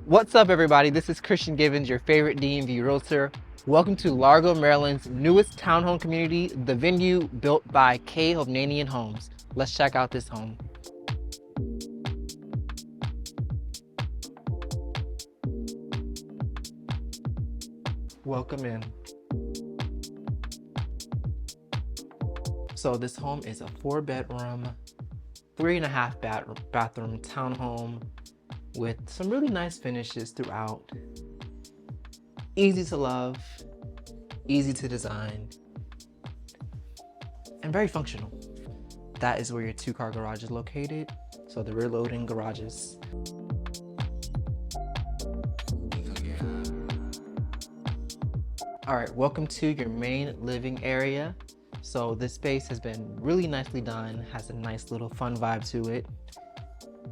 What's up, everybody? This is Christian Givens, your favorite DMV realtor. Welcome to Largo, Maryland's newest townhome community, the venue built by Hovnanian Homes. Let's check out this home. Welcome in. So this home is a 4-bedroom, 3.5 bathroom townhome with some really nice finishes throughout. Easy to love, easy to design, and very functional. That is where your 2-car garage is located. So the rear loading garages. All right, welcome to your main living area. So this space has been really nicely done, has a nice little fun vibe to it.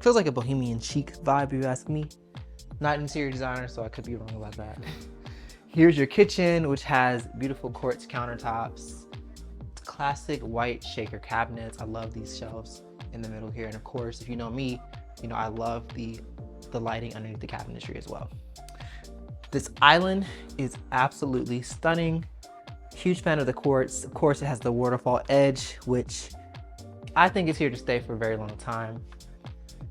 Feels like a bohemian chic vibe, if you ask me. Not interior designer, so I could be wrong about that. Here's your kitchen, which has beautiful quartz countertops, classic white shaker cabinets. I love these shelves in the middle here. And of course, if you know me, you know I love the lighting underneath the cabinetry as well. This island is absolutely stunning. Huge fan of the quartz. Of course, it has the waterfall edge, which I think is here to stay for a very long time.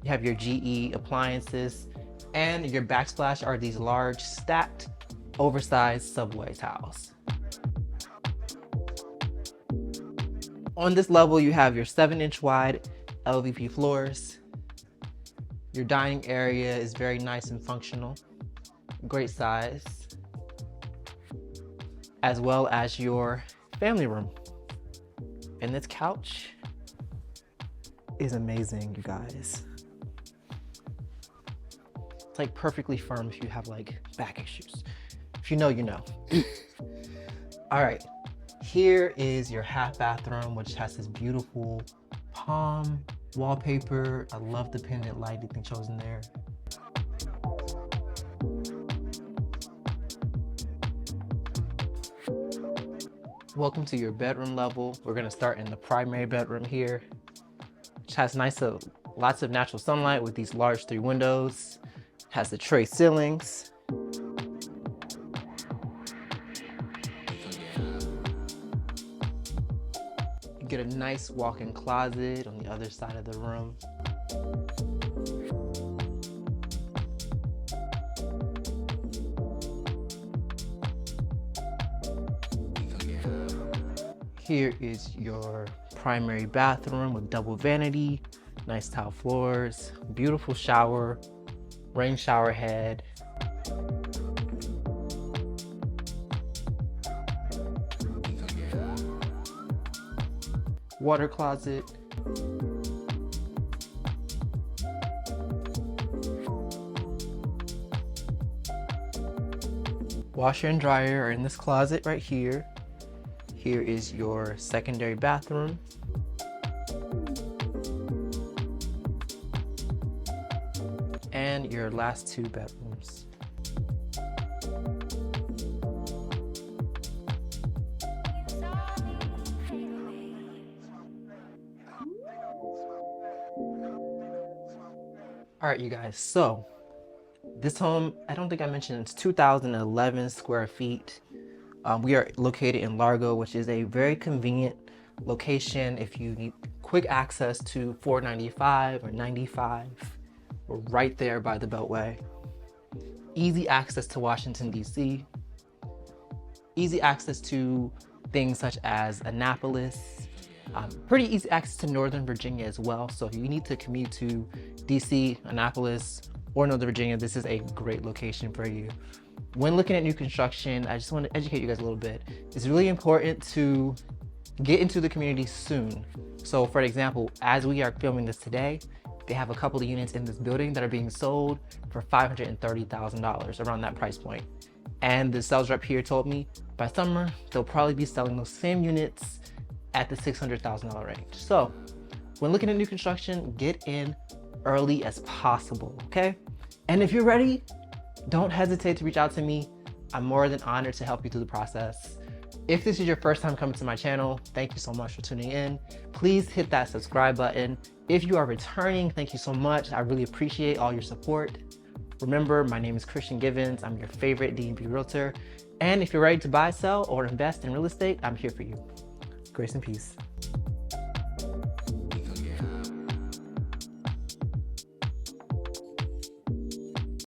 You have your GE appliances, and your backsplash are these large stacked, oversized subway tiles. On this level, you have your 7-inch wide LVP floors. Your dining area is very nice and functional, great size, as well as your family room. And this couch is amazing, you guys. It's like perfectly firm if you have like back issues. If you know, you know. All right, here is your half bathroom, which has this beautiful palm wallpaper. I love the pendant light being chosen there. Welcome to your bedroom level. We're gonna start in the primary bedroom here, which has lots of natural sunlight with these large 3 windows. Has the tray ceilings. You get a nice walk-in closet on the other side of the room. Here is your primary bathroom with double vanity, nice tile floors, beautiful shower, rain shower head. Water closet. Washer and dryer are in this closet right here. Here is your secondary bathroom. And your last 2 bedrooms. All right, you guys, so this home, I don't think I mentioned, it's 2,011 square feet. We are located in Largo, which is a very convenient location if you need quick access to 495 or 95. We're right there by the Beltway. Easy access to Washington D.C. Easy access to things such as Annapolis. Pretty easy access to Northern Virginia as well. So if you need to commute to D.C., Annapolis, or Northern Virginia, this is a great location for you. When looking at new construction, I just want to educate you guys a little bit. It's really important to get into the community soon. So for example, as we are filming this today, they have a couple of units in this building that are being sold for $530,000, around that price point. And the sales rep here told me by summer, they'll probably be selling those same units at the $600,000 range. So when looking at new construction, get in early as possible, okay? And if you're ready, don't hesitate to reach out to me. I'm more than honored to help you through the process. If this is your first time coming to my channel, thank you so much for tuning in. Please hit that subscribe button. If you are returning, thank you so much. I really appreciate all your support. Remember, my name is Christian Givens. I'm your favorite D&B realtor. And if you're ready to buy, sell, or invest in real estate, I'm here for you. Grace and peace.